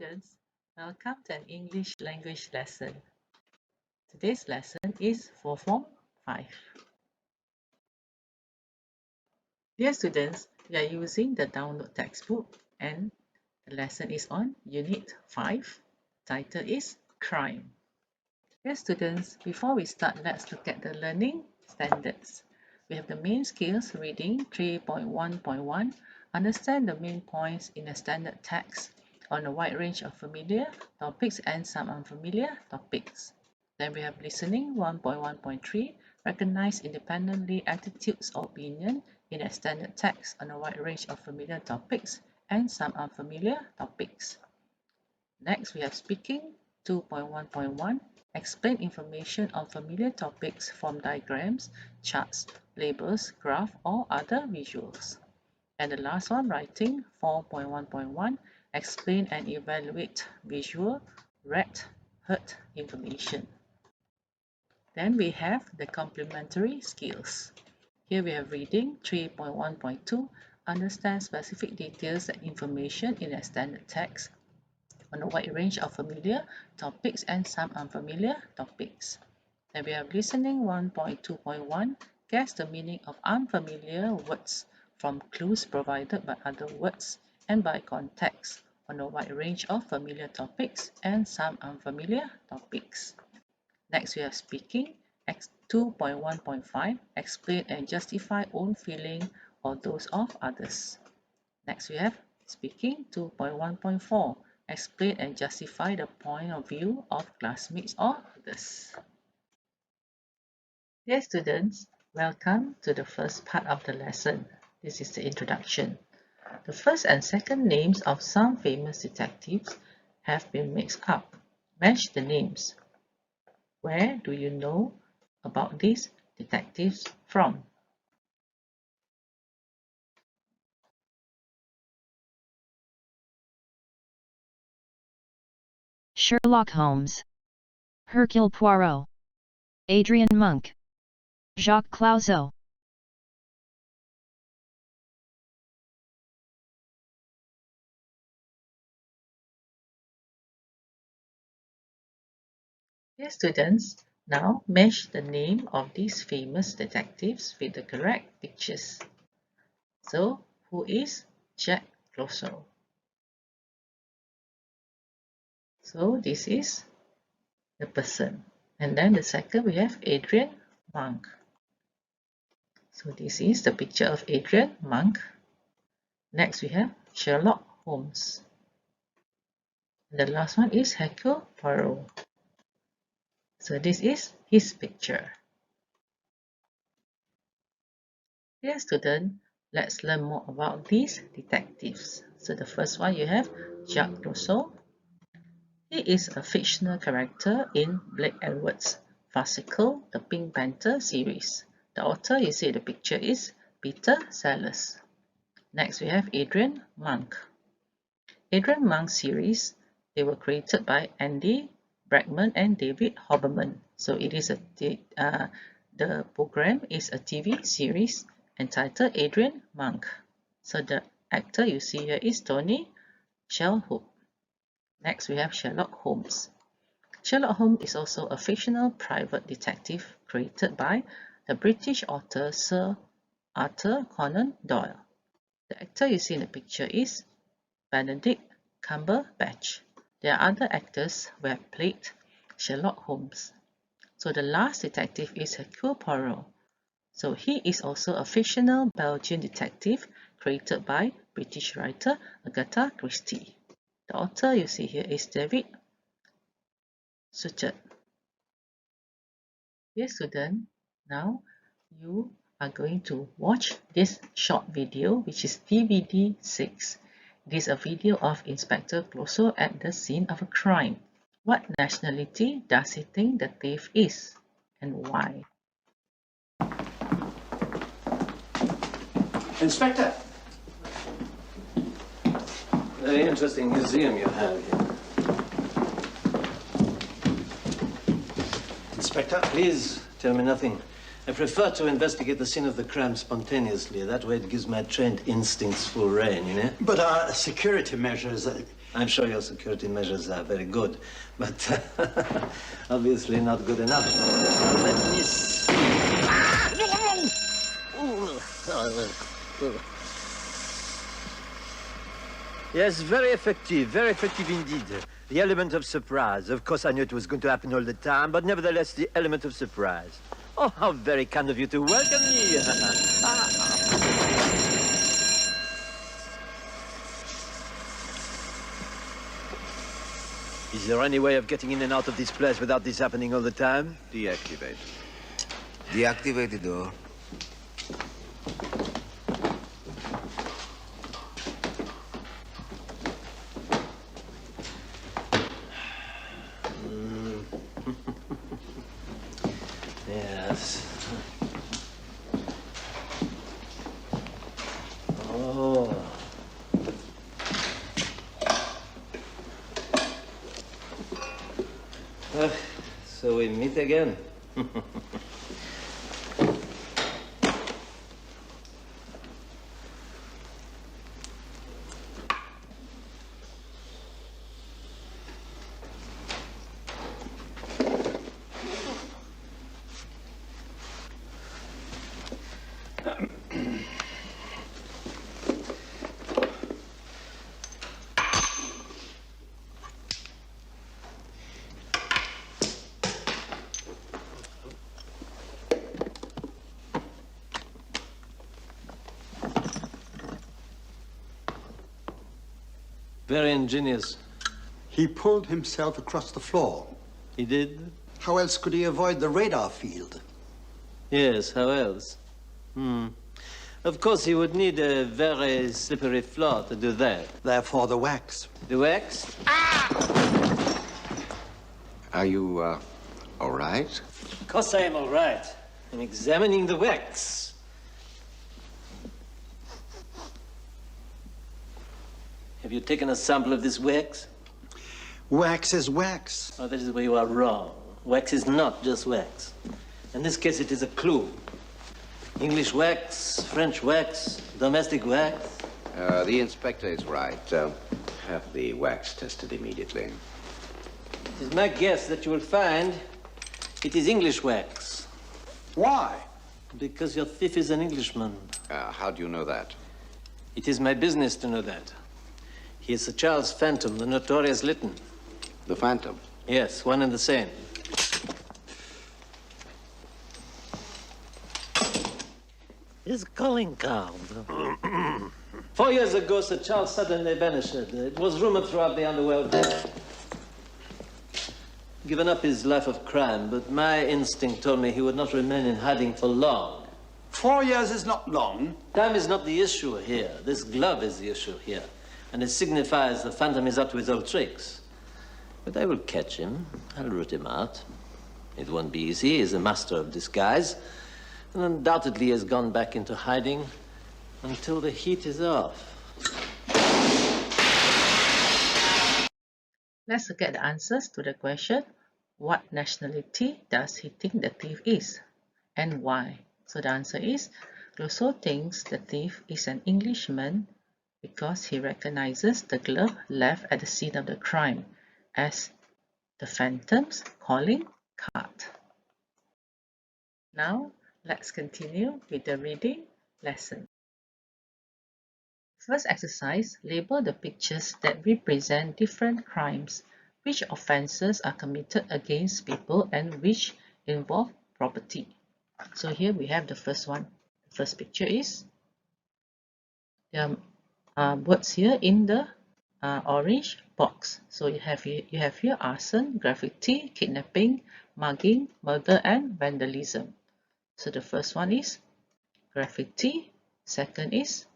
students, welcome to an English language lesson. Today's lesson is for Form 5. Dear students, we are using the download textbook and the lesson is on Unit 5. Title is Crime. Dear students, before we start, let's look at the learning standards. We have the main skills reading 3.1.1. Understand the main points in a standard text on a wide range of familiar topics and some unfamiliar topics. Then we have listening 1.1.3. Recognize independently attitudes or opinion in a standard text on a wide range of familiar topics and some unfamiliar topics. Next, we have speaking 2.1.1. Explain information on familiar topics from diagrams, charts, labels, graphs, or other visuals. And the last one, writing 4.1.1. Explain and evaluate visual, read, heard information. Then we have the complementary skills. Here we have reading 3.1.2. Understand specific details and information in a standard text on a wide range of familiar topics and some unfamiliar topics. Then we have listening 1.2.1. Guess the meaning of unfamiliar words from clues provided by other words and by context on a wide range of familiar topics and some unfamiliar topics. Next, we have speaking 2.1.5. Explain and justify own feeling or those of others. Next, we have speaking 2.1.4. Explain and justify the point of view of classmates or others. Dear students, welcome to the first part of the lesson. This is the introduction. The first and second names of some famous detectives have been mixed up. Match the names. Where do you know about these detectives from? Sherlock Holmes, Hercule Poirot, Adrian Monk, Jacques Clouseau. Dear students, now match the name of these famous detectives with the correct pictures. So, who is Jacques Clouseau? So, this is the person. And then the second we have Adrian Monk. So, this is the picture of Adrian Monk. Next, we have Sherlock Holmes. And the last one is Hercule Poirot. So this is his picture. Dear student, let's learn more about these detectives. So the first one you have Jacques Clouseau. He is a fictional character in Blake Edwards' farcical The Pink Panther series. The author you see in the picture is Peter Sellers. Next we have Adrian Monk. Adrian Monk series, they were created by Andy Bregman and David Hoberman. So it is the program is a TV series entitled Adrian Monk. So the actor you see here is Tony Shalhoub. Next we have Sherlock Holmes. Sherlock Holmes is also a fictional private detective created by the British author Sir Arthur Conan Doyle. The actor you see in the picture is Benedict Cumberbatch. There are other actors who have played Sherlock Holmes. So the last detective is Hercule Poirot. So he is also a fictional Belgian detective created by British writer Agatha Christie. The author you see here is David Suchet. Dear student, now you are going to watch this short video, which is DVD 6. It is a video of Inspector Clouseau at the scene of a crime. What nationality does he think the thief is, and why? Inspector! Very interesting museum you have here. Inspector, please tell me nothing. I prefer to investigate the scene of the crime spontaneously. That way it gives my trained instincts full rein, you know? But our security measures, I'm sure your security measures are very good, but obviously not good enough. Let me see. Yes, very effective indeed. The element of surprise. Of course, I knew it was going to happen all the time, but nevertheless, the element of surprise. Oh, how very kind of you to welcome me. Is there any way of getting in and out of this place without this happening all the time? Deactivate. Deactivate the door. Yes. Oh. So we meet again. Very ingenious. He pulled himself across the floor. He did? How else could he avoid the radar field? Yes, how else? Of course, he would need a very slippery floor to do that. Therefore, the wax. The wax? Are you, all right? Of course I am all right. I'm examining the wax. Have you taken a sample of this wax? Wax is wax. Oh, that is where you are wrong. Wax is not just wax. In this case, it is a clue. English wax, French wax, domestic wax. The inspector is right. Have the wax tested immediately. It is my guess that you will find it is English wax. Why? Because your thief is an Englishman. How do you know that? It is my business to know that. He is Sir Charles Phantom, the notorious Lytton. The Phantom? Yes, one and the same. His calling card. 4 years ago, Sir Charles suddenly vanished. It was rumored throughout the underworld. Given up his life of crime, but my instinct told me he would not remain in hiding for long. 4 years is not long. Time is not the issue here. This glove is the issue here. And it signifies the Phantom is up to his old tricks. But I will catch him. I'll root him out. It won't be easy. He is a master of disguise. And undoubtedly has gone back into hiding until the heat is off. Let's look at the answers to the question, what nationality does he think the thief is and why? So the answer is, Rousseau thinks the thief is an Englishman because he recognizes the glove left at the scene of the crime as the Phantom's calling card. Now, let's continue with the reading lesson. First exercise, label the pictures that represent different crimes, which offenses are committed against people and which involve property. So here we have the first one. The first picture is the words here in the orange box. So you have here arson, graffiti, kidnapping, mugging, murder and vandalism. So the first one is graffiti, second is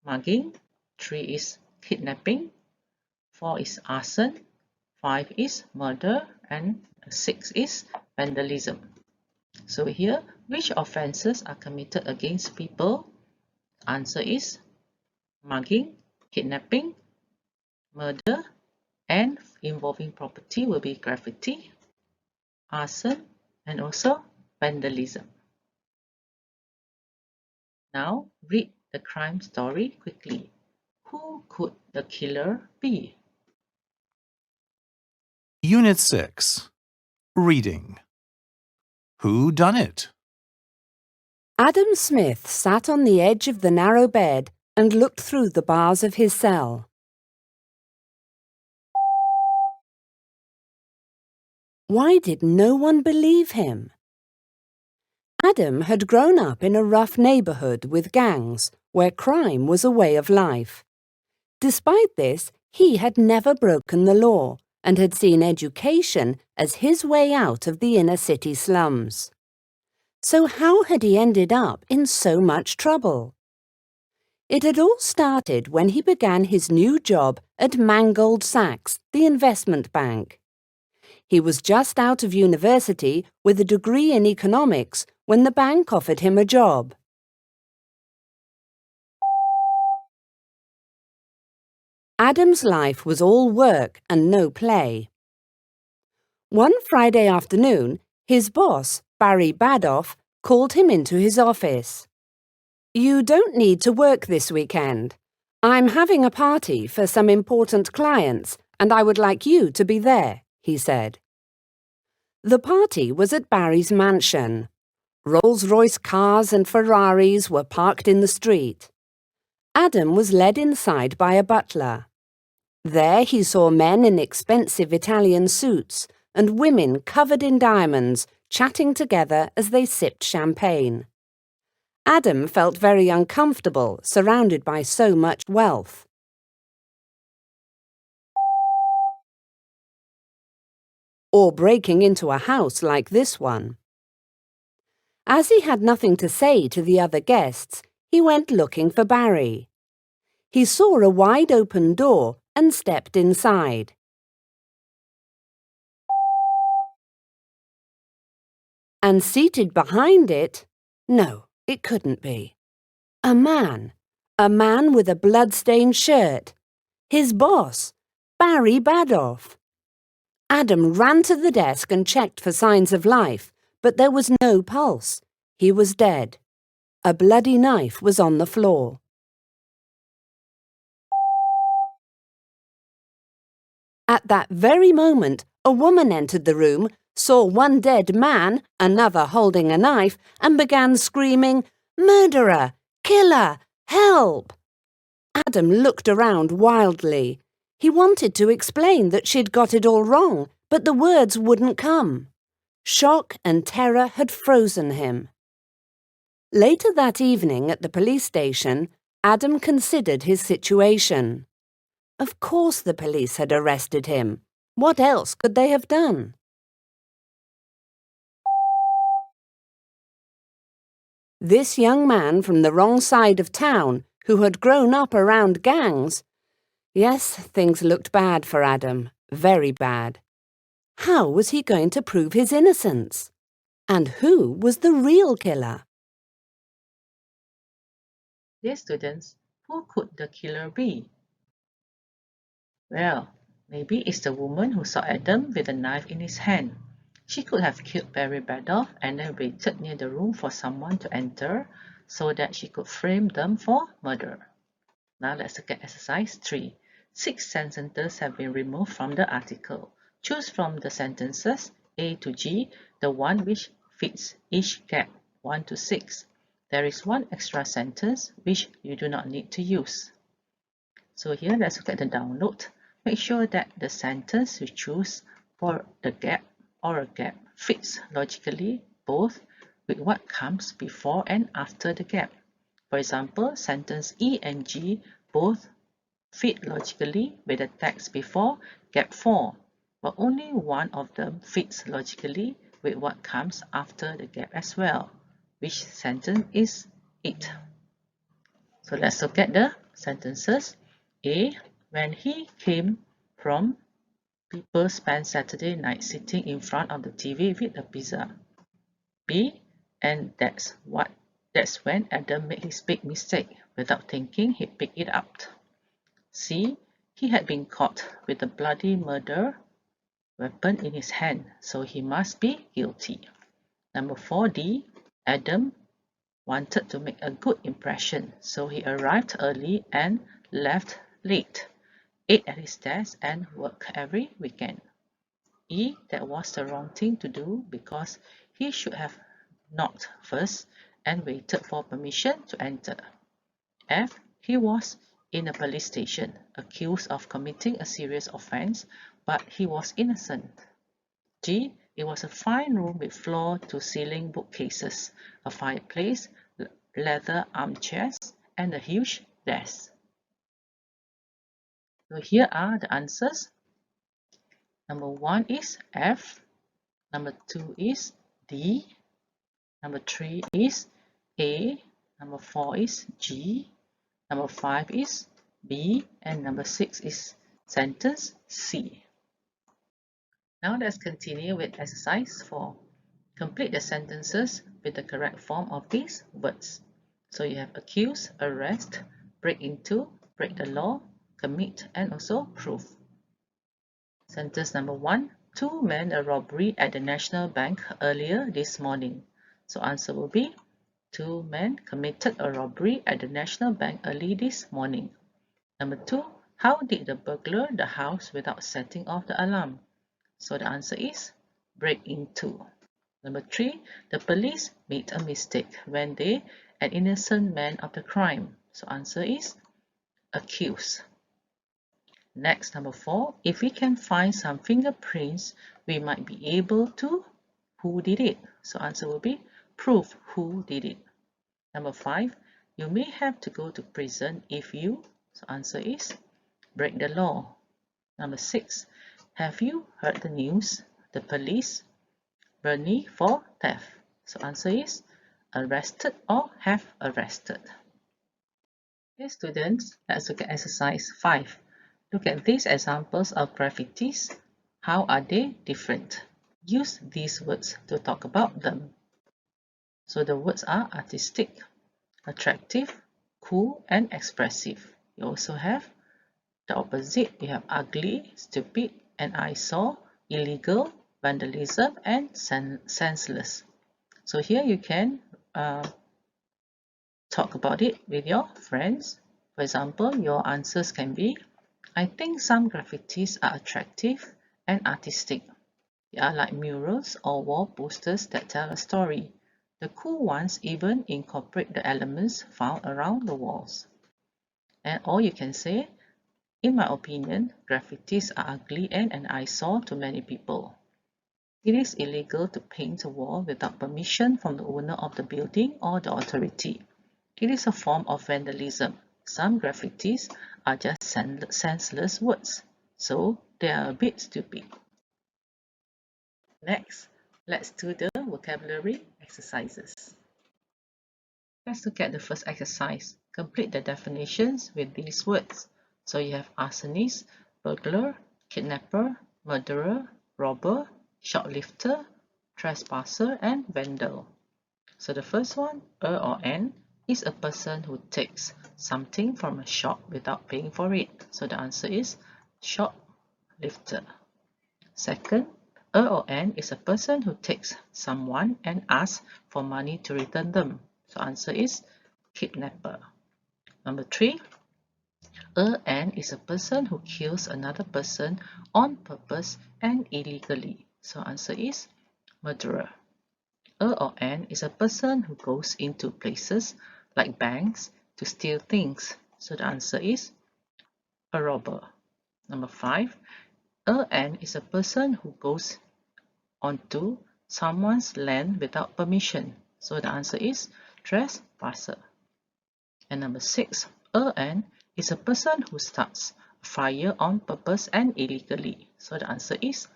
mugging, 3 is kidnapping, 4 is arson, 5 is murder and 6 is vandalism. So here, which offenses are committed against people? Answer is mugging, kidnapping, murder, and involving property will be graffiti, arson, and also vandalism. Now read the crime story quickly. Who could the killer be? Unit 6. Reading. Who done it? Adam Smith sat on the edge of the narrow bed and looked through the bars of his cell. Why did no one believe him? Adam had grown up in a rough neighbourhood with gangs where crime was a way of life. Despite this, he had never broken the law and had seen education as his way out of the inner city slums. So how had he ended up in so much trouble? It had all started when he began his new job at Mangold Sachs, the investment bank. He was just out of university with a degree in economics when the bank offered him a job. Adam's life was all work and no play. One Friday afternoon, his boss, Barry Badoff, called him into his office. "You don't need to work this weekend. I'm having a party for some important clients and I would like you to be there," he said. The party was at Barry's mansion. Rolls-Royce cars and Ferraris were parked in the street. Adam was led inside by a butler. There he saw men in expensive Italian suits and women covered in diamonds chatting together as they sipped champagne. Adam felt very uncomfortable, surrounded by so much wealth. Or breaking into a house like this one. As he had nothing to say to the other guests, he went looking for Barry. He saw a wide-open door and stepped inside. And seated behind it, no, it couldn't be. A man with a blood-stained shirt. His boss, Barry Badoff. Adam ran to the desk and checked for signs of life, but there was no pulse. He was dead. A bloody knife was on the floor. At that very moment, a woman entered the room, saw one dead man, another holding a knife, and began screaming, "Murderer! Killer! Help!" Adam looked around wildly. He wanted to explain that she'd got it all wrong, but the words wouldn't come. Shock and terror had frozen him. Later that evening at the police station, Adam considered his situation. Of course the police had arrested him. What else could they have done? This young man from the wrong side of town, who had grown up around gangs. Yes, things looked bad for Adam, very bad. How was he going to prove his innocence? And who was the real killer? Dear students, who could the killer be? Well, maybe it's the woman who saw Adam with a knife in his hand. She could have killed Barry Badoff and then waited near the room for someone to enter so that she could frame them for murder. Now let's look at exercise 3. 6 sentences have been removed from the article. Choose from the sentences A to G, the one which fits each gap, 1 to 6. There is one extra sentence which you do not need to use. So here let's look at the download. Make sure that the sentence you choose for the gap or a gap fits logically both with what comes before and after the gap. For example, sentence E and G both fit logically with the text before gap 4, but only one of them fits logically with what comes after the gap as well. Which sentence is it? So let's look at the sentences. A. When he came from, people spent Saturday night sitting in front of the TV with a pizza. B. And that's when Adam made his big mistake. Without thinking, he picked it up. C. He had been caught with a bloody murder weapon in his hand, so he must be guilty. Number 4D. Adam wanted to make a good impression, so he arrived early and left late, ate at his desk and worked every weekend. E. That was the wrong thing to do because he should have knocked first and waited for permission to enter. F. He was in a police station, accused of committing a serious offense, but he was innocent. G. It was a fine room with floor-to-ceiling bookcases, a fireplace, leather armchairs, and a huge desk. So here are the answers. Number 1 is F. Number 2 is D. Number 3 is A. Number 4 is G. Number 5 is B. And number 6 is sentence C. Now let's continue with exercise 4. Complete the sentences with the correct form of these words. So you have accuse, arrest, break into, break the law, commit, and also prove. Sentence number 1. 2 men a robbery at the National Bank earlier this morning. So answer will be 2 men committed a robbery at the National Bank early this morning. Number 2. How did the burglar the house without setting off the alarm? So the answer is break into. Number 3. The police made a mistake when they an innocent man of the crime. So answer is accuse. Next, number 4. If we can find some fingerprints, we might be able to who did it. So answer will be prove who did it. Number 5. You may have to go to prison if you. So answer is break the law. Number 6. Have you heard the news? The police Bernie for theft. So answer is arrested or have arrested. Okay, students, let's look at exercise 5. Look at these examples of graffitis. How are they different? Use these words to talk about them. So the words are artistic, attractive, cool, and expressive. You also have the opposite. You have ugly, stupid, and eyesore, illegal, vandalism, and senseless. So here you can talk about it with your friends. For example, your answers can be, I think some graffitis are attractive and artistic. They are like murals or wall posters that tell a story. The cool ones even incorporate the elements found around the walls. Or you can say, in my opinion, graffitis are ugly and an eyesore to many people. It is illegal to paint a wall without permission from the owner of the building or the authority. It is a form of vandalism. Some graffitis are just senseless words, so they are a bit stupid. Next, let's do the vocabulary exercises. Let's look at the first exercise. Complete the definitions with these words. So you have arsonist, burglar, kidnapper, murderer, robber, shoplifter, trespasser, and vandal. So the first one, or an, is a person who takes something from a shop without paying for it. So the answer is shoplifter. Second, or an is a person who takes someone and asks for money to return them. So answer is kidnapper. Number 3, an is a person who kills another person on purpose and illegally. So answer is murderer. Or an is a person who goes into places like banks to steal things. So the answer is a robber. Number 5, an is a person who goes onto someone's land without permission. So the answer is trespasser. And number 6, an is a person who starts a fire on purpose and illegally. So the answer is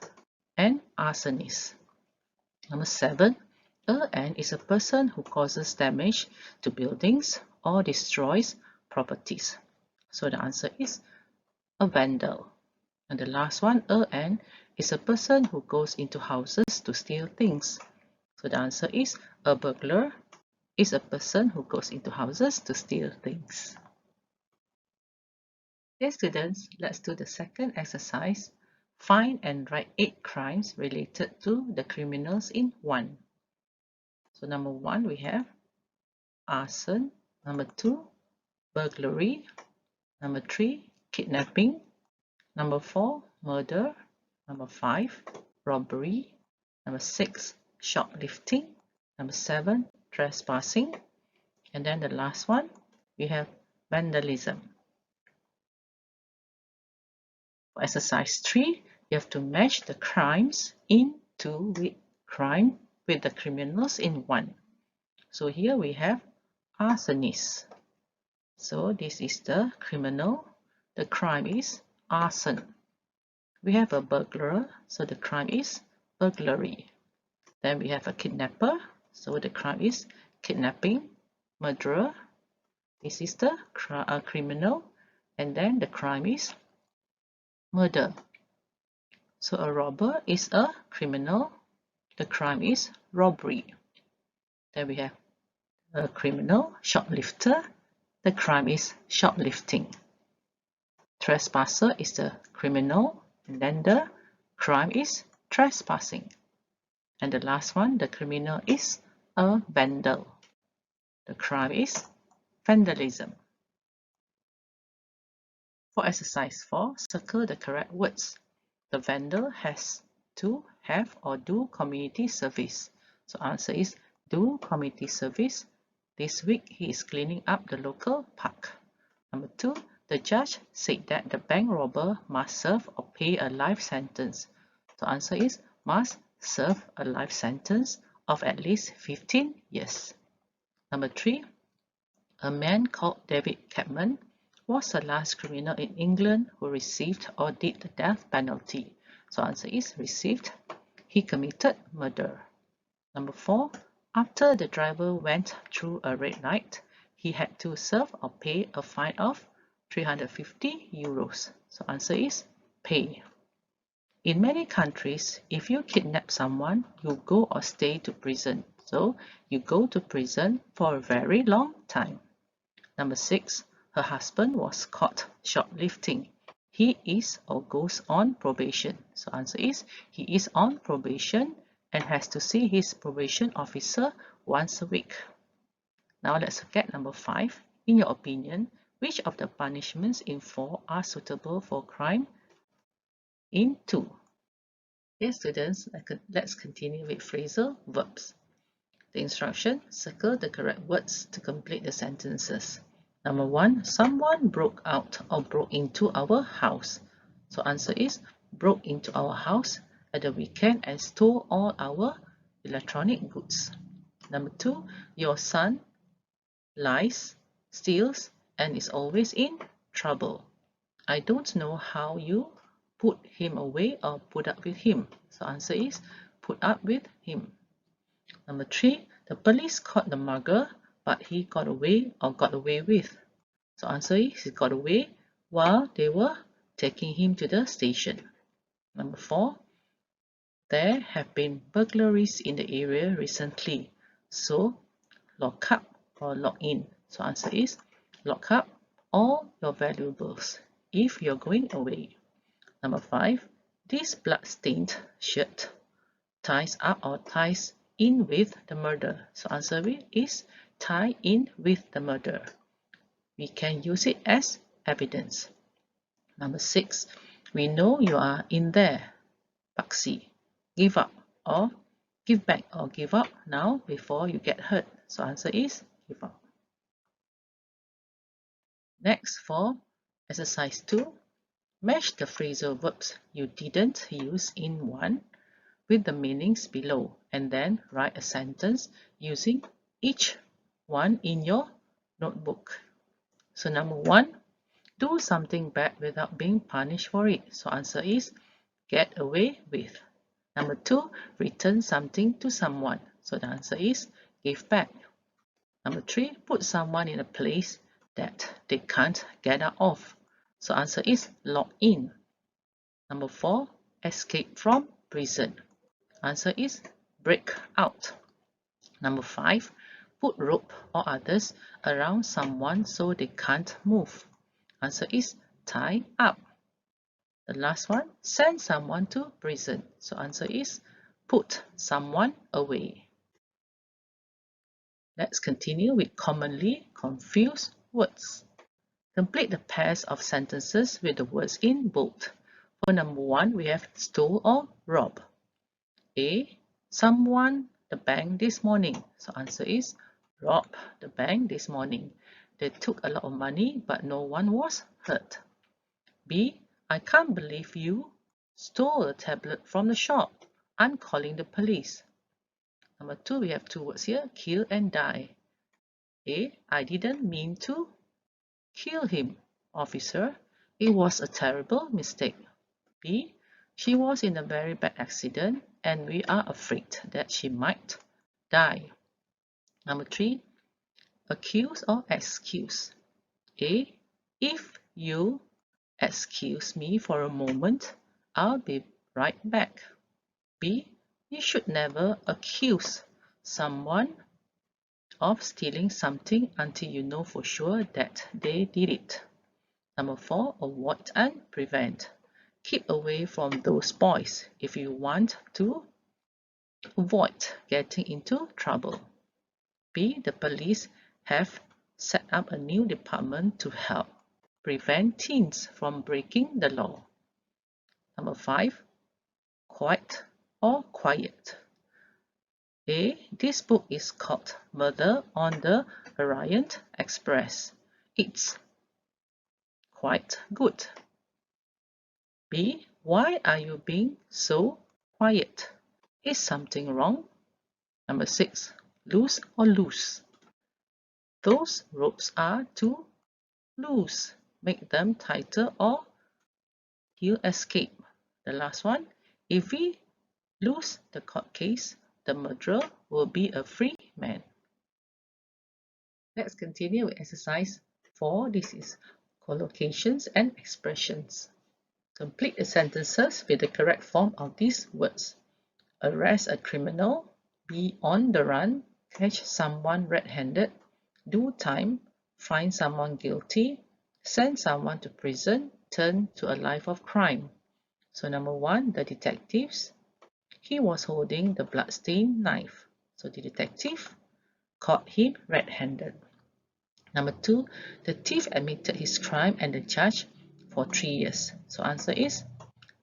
an arsonist. Number 7, an is a person who causes damage to buildings or destroys properties. So the answer is a vandal. And the last one, an is a person who goes into houses to steal things. So the answer is a burglar is a person who goes into houses to steal things. Okay, students, let's do the second exercise. Find and write 8 crimes related to the criminals in 1. So number 1, we have arson. Number 2, burglary. Number 3, kidnapping. Number 4, murder. Number 5, robbery. Number 6, shoplifting. Number 7, trespassing. And then the last one, we have vandalism. For exercise 3, you have to match the crimes in 2 with crime with the criminals in 1. So here we have arsonist. So this is the criminal. The crime is arson. We have a burglar, so the crime is burglary. Then we have a kidnapper, so the crime is kidnapping. Murderer, this is the criminal, and then the crime is murder. So a robber is a criminal, the crime is robbery. Then we have a criminal, shoplifter, the crime is shoplifting. Trespasser is the criminal, and then the crime is trespassing. And the last one, the criminal is a vandal. The crime is vandalism. For exercise 4, circle the correct words. The vandal has to have or do community service. So answer is do community service. This week he is cleaning up the local park. Number 2, the judge said that the bank robber must serve or pay a life sentence. So answer is must serve a life sentence of at least 15 years. Number 3, a man called David Chapman was the last criminal in England who received or did the death penalty. So answer is received. He committed murder. Number 4, after the driver went through a red light, he had to serve or pay a fine of 350 euros. So answer is pay. In many countries, if you kidnap someone, you go or stay to prison. So you go to prison for a very long time. Number 6, her husband was caught shoplifting. He is or goes on probation. So answer is he is on probation and has to see his probation officer once a week. Now let's look at number 5. In your opinion, which of the punishments in 4 are suitable for crime in 2? Okay, students, let's continue with phrasal verbs. The instruction, circle the correct words to complete the sentences. Number 1, someone broke out or broke into our house. So answer is broke into our house at the weekend and stole all our electronic goods. Number 2, your son lies, steals, and is always in trouble. I don't know how you put him away or put up with him. So answer is put up with him. Number 3, the police caught the mugger, but he got away or got away with. So answer is he got away while they were taking him to the station. Number 4, there have been burglaries in the area recently. So lock up or lock in. So answer is lock up all your valuables if you're going away. Number 5, this blood-stained shirt ties up or ties in with the murder. So answer is tie in with the murder. We can use it as evidence. Number 6, we know you are in there. Paxi, give up or give back or give up now before you get hurt. So answer is give up. Next, for exercise 2, match the phrasal verbs you didn't use in 1 with the meanings below and then write a sentence using each one in your notebook. So number 1, do something bad without being punished for it. So answer is get away with. Number 2, return something to someone. So the answer is give back. Number 3, put someone in a place that they can't get out of. So answer is lock in. Number 4, escape from prison. Answer is break out. Number 5, put rope or others around someone so they can't move. Answer is tie up. The last one, send someone to prison. So answer is put someone away. Let's continue with commonly confused words. Complete the pairs of sentences with the words in bold. For number 1, we have stole or rob. A. Someone the bank this morning. So answer is rob the bank this morning. They took a lot of money, but no one was hurt. B. I can't believe you stole a tablet from the shop. I'm calling the police. Number 2, we have two words here, kill and die. A. I didn't mean to kill him, officer. It was a terrible mistake. B. She was in a very bad accident and we are afraid that she might die. Number 3, accuse or excuse. A. If you excuse me for a moment, I'll be right back. B. You should never accuse someone of stealing something until you know for sure that they did it. Number 4, avoid and prevent. Keep away from those boys if you want to avoid getting into trouble. B. The police have set up a new department to help prevent teens from breaking the law. Number 5, quiet or quiet. A. This book is called Murder on the Orient Express. It's quite good. B. Why are you being so quiet? Is something wrong? Number 6, loose or loose. Those ropes are too loose. Make them tighter or he'll escape. The last one, if we lose the court case, the murderer will be a free man. Let's continue with exercise 4. This is collocations and expressions. Complete the sentences with the correct form of these words. Arrest a criminal, be on the run, catch someone red-handed, do time, find someone guilty, send someone to prison, turn to a life of crime. So number 1, the detectives. He was holding the bloodstained knife. So the detective caught him red-handed. Number 2, the thief admitted his crime and the judge for 3 years. So answer is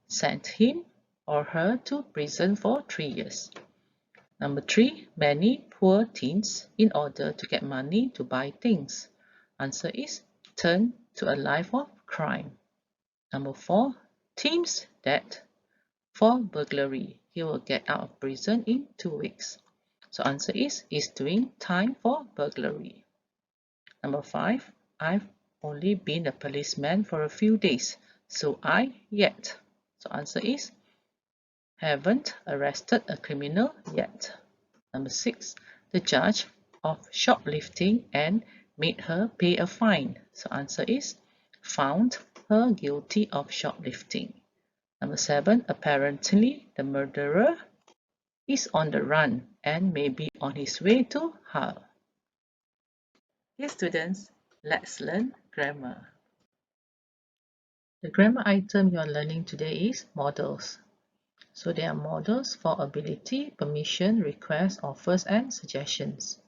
sent him or her to prison for 3 years. Number 3, many poor teens in order to get money to buy things. Answer is turn to a life of crime. Number 4, Tim's dead for burglary. He will get out of prison in 2 weeks. So answer is doing time for burglary. Number 5, I've only been a policeman for a few days, so I yet. So answer is haven't arrested a criminal yet. Number 6, the judge of shoplifting and made her pay a fine. So answer is found her guilty of shoplifting. Number 7, apparently the murderer is on the run and may be on his way to Hull. Dear students, let's learn grammar. The grammar item you are learning today is modals. So they are modals for ability, permission, request, offers, and suggestions.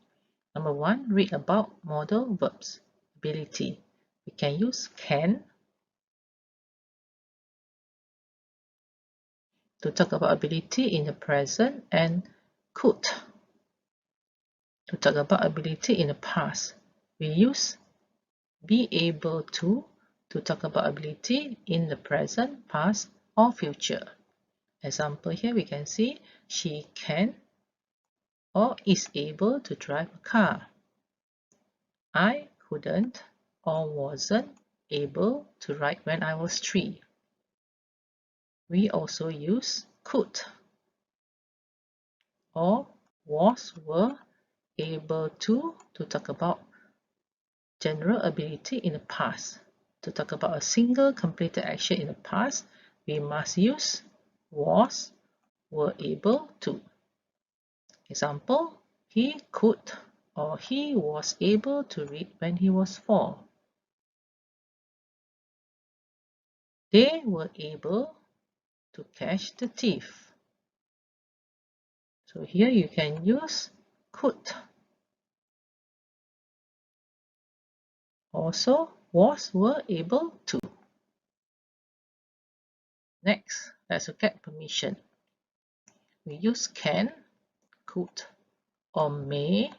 Number 1, read about modal verbs. Ability. We can use can to talk about ability in the present and could to talk about ability in the past. We use be able to talk about ability in the present, past, or future. Example here we can see she can or is able to drive a car. I couldn't or wasn't able to write when I was 3. We also use could or were able to talk about general ability in the past. To talk about a single completed action in the past, we must use was, were able to. Example, he could or he was able to read when he was 4. They were able to catch the thief. So here you can use could. Also, was, were able to. Next, let's look at permission. We use can, could, or may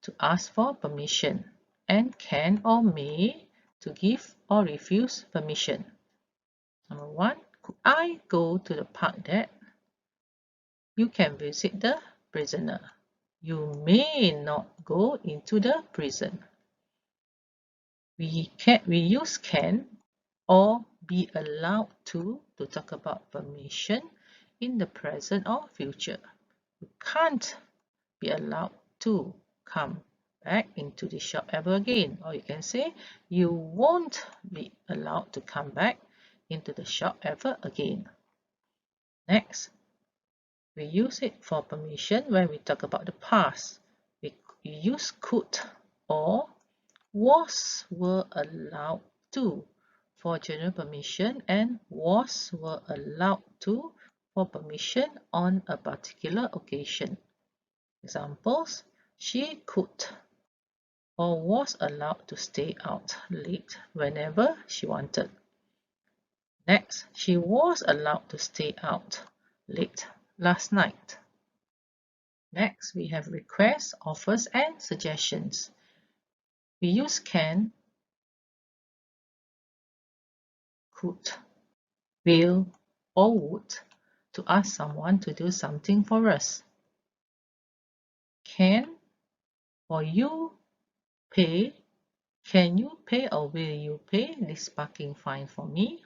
to ask for permission, and can or may to give or refuse permission. Number 1, could I go to the park, Dad? You can visit the prisoner. You may not go into the prison. We use can or be allowed to talk about permission in the present or future. You can't be allowed to come back into the shop ever again. Or you can say you won't be allowed to come back into the shop ever again. Next, we use it for permission when we talk about the past. We use could or was, were allowed to for general permission, and was, were allowed to for permission on a particular occasion. Examples: she could or was allowed to stay out late whenever she wanted. Next, she was allowed to stay out late last night. Next, we have requests, offers, and suggestions. We use can, could, will, or would to ask someone to do something for us. Can or you pay? Can you pay or will you pay this parking fine for me?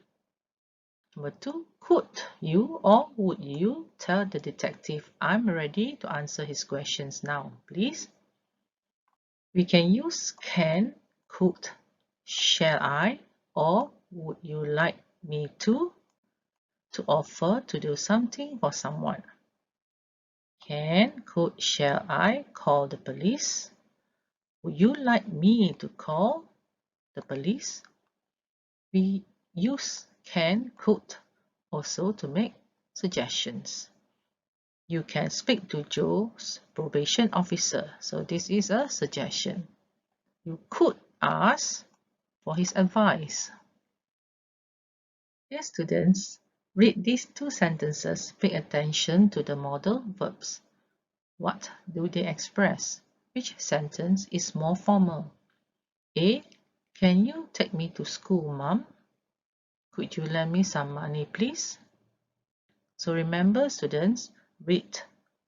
Number 2, could you or would you tell the detective I'm ready to answer his questions now, please? We can use can, could, shall I, or would you like me to offer to do something for someone. Can, could, shall I call the police? Would you like me to call the police? We use can, could also to make suggestions. You can speak to Joe's probation officer. So this is a suggestion. You could ask for his advice. Dear students, read these 2 sentences. Pay attention to the modal verbs. What do they express? Which sentence is more formal? A. Can you take me to school, Mom? Could you lend me some money, please? So remember, students, read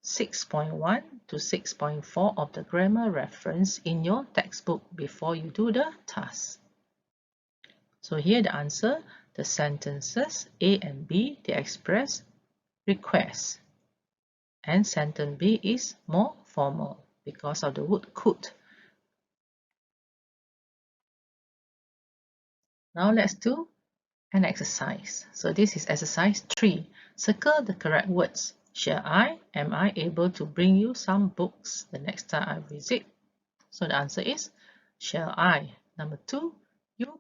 6.1 to 6.4 of the grammar reference in your textbook before you do the task. So here the answer, the sentences A and B, they express request. And sentence B is more formal because of the word could. Now let's do an exercise. So this is exercise 3. Circle the correct words. Shall I? Am I able to bring you some books the next time I visit? So the answer is shall I. Number 2, you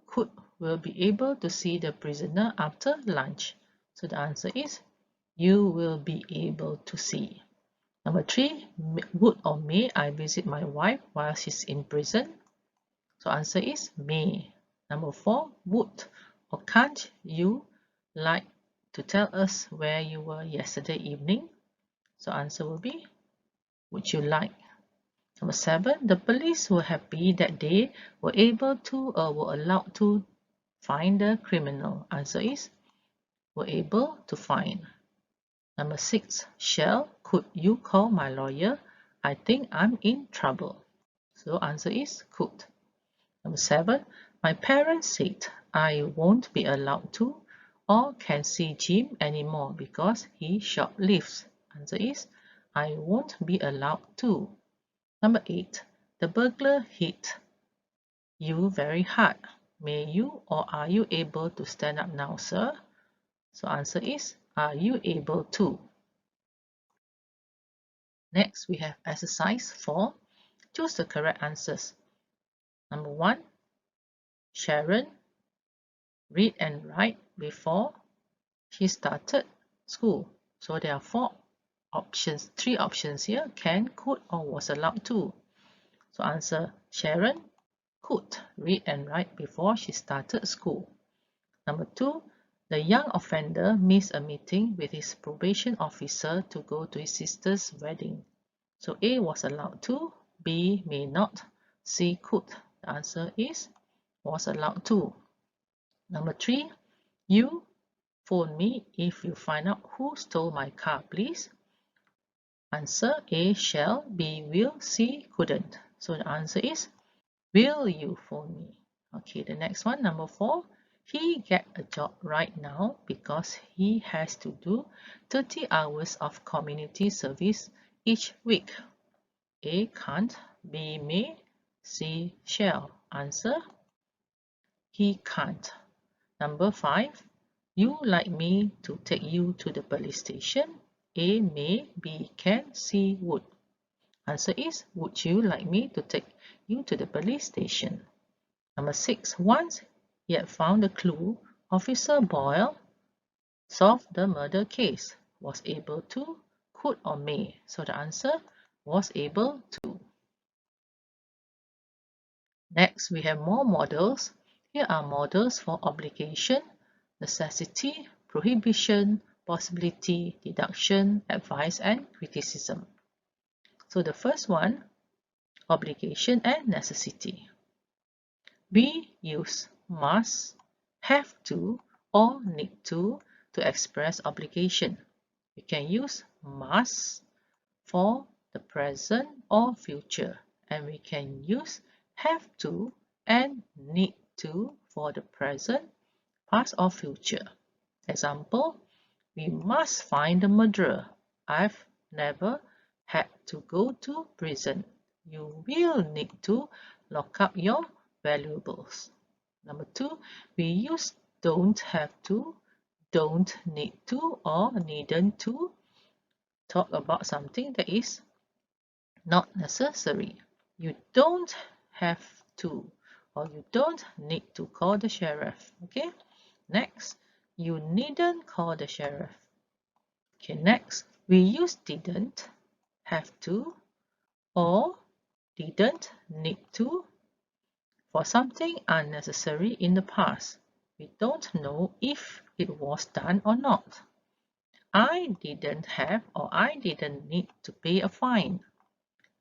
will be able to see the prisoner after lunch. So the answer is you will be able to see. Number 3, would or may I visit my wife while she's in prison? So answer is may. Number 4, would or can't you like to tell us where you were yesterday evening? So answer will be would you like. Number 7, the police were happy that they were able to or were allowed to find the criminal. Answer is were able to find. Number 6, could you call my lawyer? I think I'm in trouble. So answer is could. Number 7, my parents said I won't be allowed to or can see Jim anymore because he shoplifts. Answer is I won't be allowed to. Number 8, the burglar hit you very hard. May you or are you able to stand up now, sir? So answer is are you able to. Next, we have exercise 4. Choose the correct answers. Number 1, Sharon read and write before she started school. So there are 3 options here: can, could, or was allowed to. So answer Sharon could read and write before she started school. Number 2, the young offender missed a meeting with his probation officer to go to his sister's wedding. So A was allowed to, B may not, C could. The answer is was allowed to. Number 3, you phone me if you find out who stole my car, please. Answer A shall, B will, C couldn't. So the answer is will you phone me? Okay, the next one, number 4. He get a job right now because he has to do 30 hours of community service each week. A can't, B may, C shall. Answer he can't. Number 5. You like me to take you to the police station? A may, B can, C would. Answer is would you like me to take you to the police station? Number 6. Once he had found a clue, Officer Boyle solved the murder case. Was able to, could or may. So the answer was able to. Next, we have more models. Here are models for obligation, necessity, prohibition, possibility, deduction, advice, and criticism. So the first one, obligation and necessity. We use must, have to, or need to express obligation. We can use must for the present or future, and we can use have to and need to for the present, past or future. Example, we must find the murderer. I've never had to go to prison. You will need to lock up your valuables. Number 2, we use don't have to, don't need to, or needn't to talk about something that is not necessary. You don't have to, or you don't need to call the sheriff. Okay, next, you needn't call the sheriff. Okay, next, we use didn't, have to, or didn't need to for something unnecessary in the past. We don't know if it was done or not. I didn't have or I didn't need to pay a fine.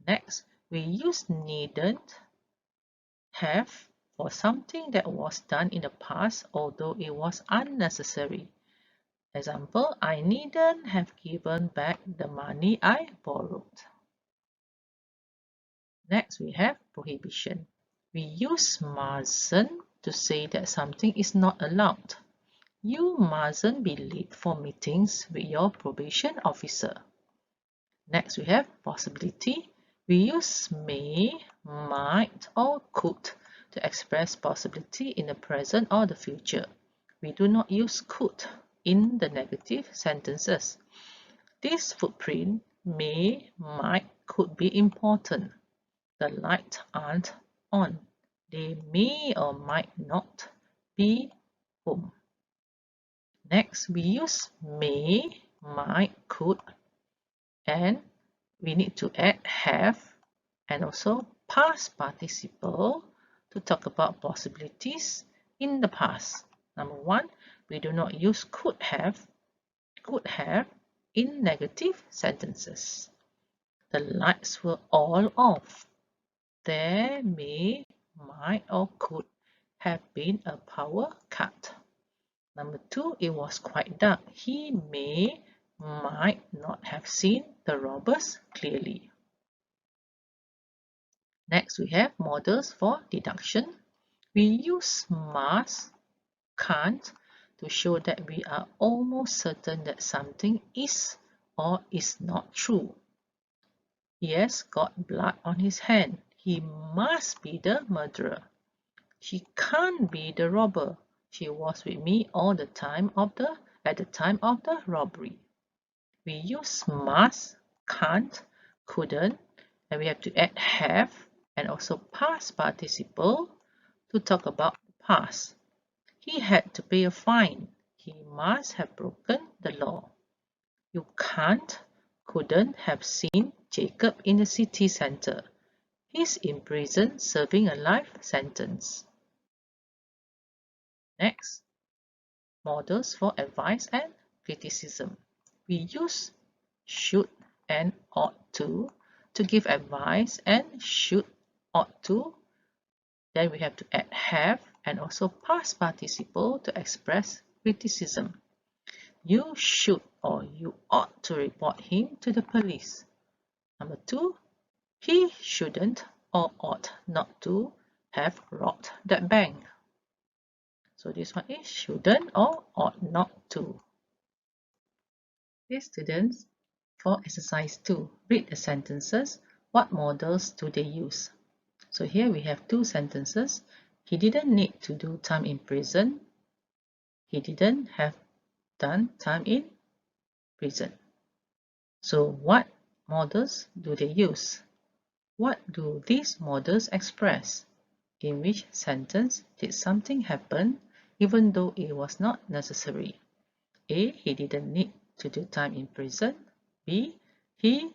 Next, we use needn't have for something that was done in the past although it was unnecessary. Example, I needn't have given back the money I borrowed. Next, we have prohibition. We use mustn't to say that something is not allowed. You mustn't be late for meetings with your probation officer. Next, we have possibility. We use may, might, or could to express possibility in the present or the future. We do not use could in the negative sentences. This footprint may, might, could be important. The lights aren't on. They may or might not be home. Next, we use may, might, could, and we need to add have and also past participle to talk about possibilities in the past. Number 1, we do not use could have in negative sentences. The lights were all off. There may, might, or could have been a power cut. Number 2, it was quite dark. He may, might not have seen the robbers clearly. Next, we have models for deduction. We use must, can't to show that we are almost certain that something is or is not true. He has got blood on his hand. He must be the murderer. She can't be the robber. She was with me all the time at the time of the robbery. We use must, can't, couldn't, and we have to add have and also past participle to talk about the past. He had to pay a fine. He must have broken the law. You can't, couldn't have seen Jacob in the city center. He's in prison serving a life sentence. Next, models for advice and criticism. We use should and ought to give advice, and should, ought to. Then we have to add have and also past participle to express criticism. You should or you ought to report him to the police. Number 2, he shouldn't or ought not to have robbed that bank. So this one is shouldn't or ought not to. Dear students, for exercise 2, read the sentences. What modals do they use? So here we have 2 sentences. He didn't need to do time in prison. He didn't have done time in prison. So what modals do they use? What do these modals express? In which sentence did something happen even though it was not necessary? A. He didn't need to do time in prison. B. He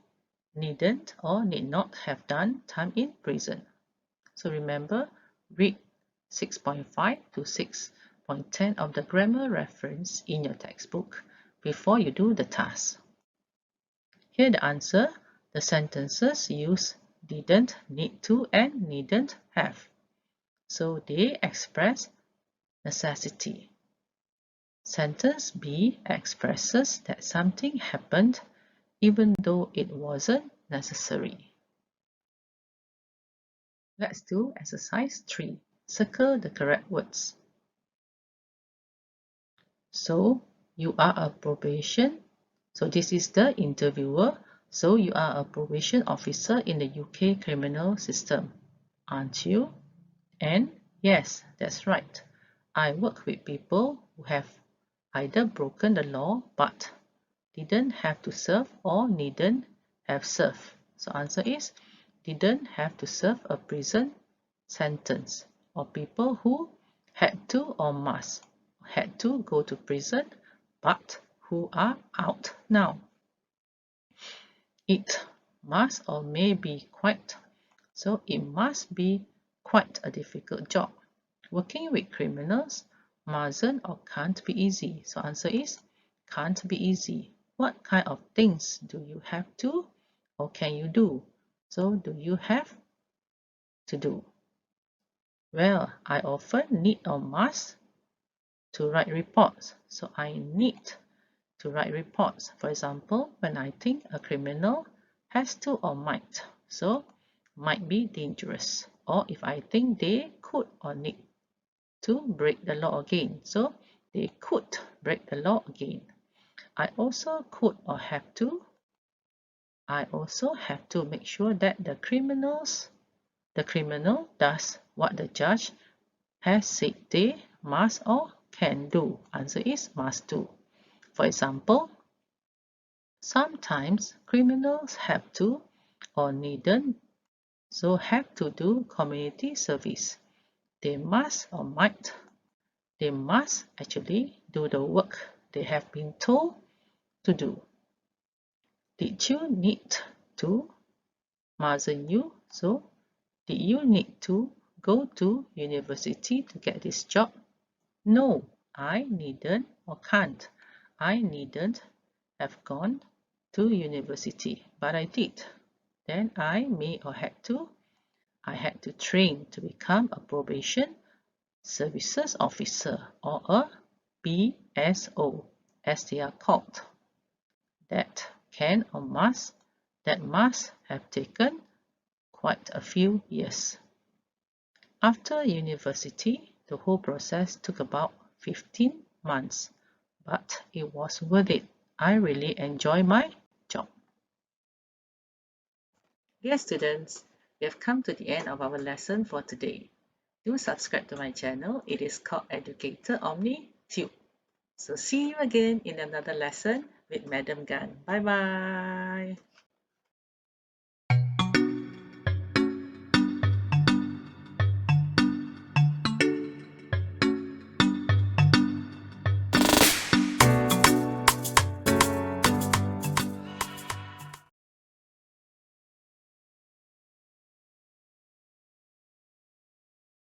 needn't or need not have done time in prison. So remember, read 6.5 to 6.10 of the grammar reference in your textbook before you do the task. Here the answer, the sentences use didn't, need to, and needn't have. So they express necessity. Sentence B expresses that something happened even though it wasn't necessary. Let's do exercise 3. Circle the correct words. So you are a probation. So this is the interviewer. So you are a probation officer in the UK criminal system, aren't you? And yes, that's right. I work with people who have either broken the law but didn't have to serve or needn't have served. So answer is didn't have to serve a prison sentence, or people who had to or must had to go to prison but who are out now. It must or may be quite. So it must be quite a difficult job. Working with criminals mustn't or can't be easy. So answer is can't be easy. What kind of things do you have to or can you do? So do you have to do? Well, I often need or must to write reports. So I need to write reports. For example, when I think a criminal has to or might. So might be dangerous. Or if I think they could or need to break the law again. So they could break the law again. I also could or have to. I also have to make sure that the criminal does what the judge has said they must or can do. Answer is must do. For example, sometimes criminals have to or needn't, so have to do community service. They must or might. They must actually do the work they have been told to do. Did you need to? Mustn't you? So, did you need to go to university to get this job? No, I needn't or can't. I needn't have gone to university, but I did. Then I may or had to. I had to train to become a probation services officer or a BSO as they are called. That can or must, that must have taken quite a few years. After university, the whole process took about 15 months, but it was worth it. I really enjoy my job. Dear students, we have come to the end of our lesson for today. Do subscribe to my channel. It is called Educator Omni Tube. So see you again in another lesson with Madam Gan. Bye bye.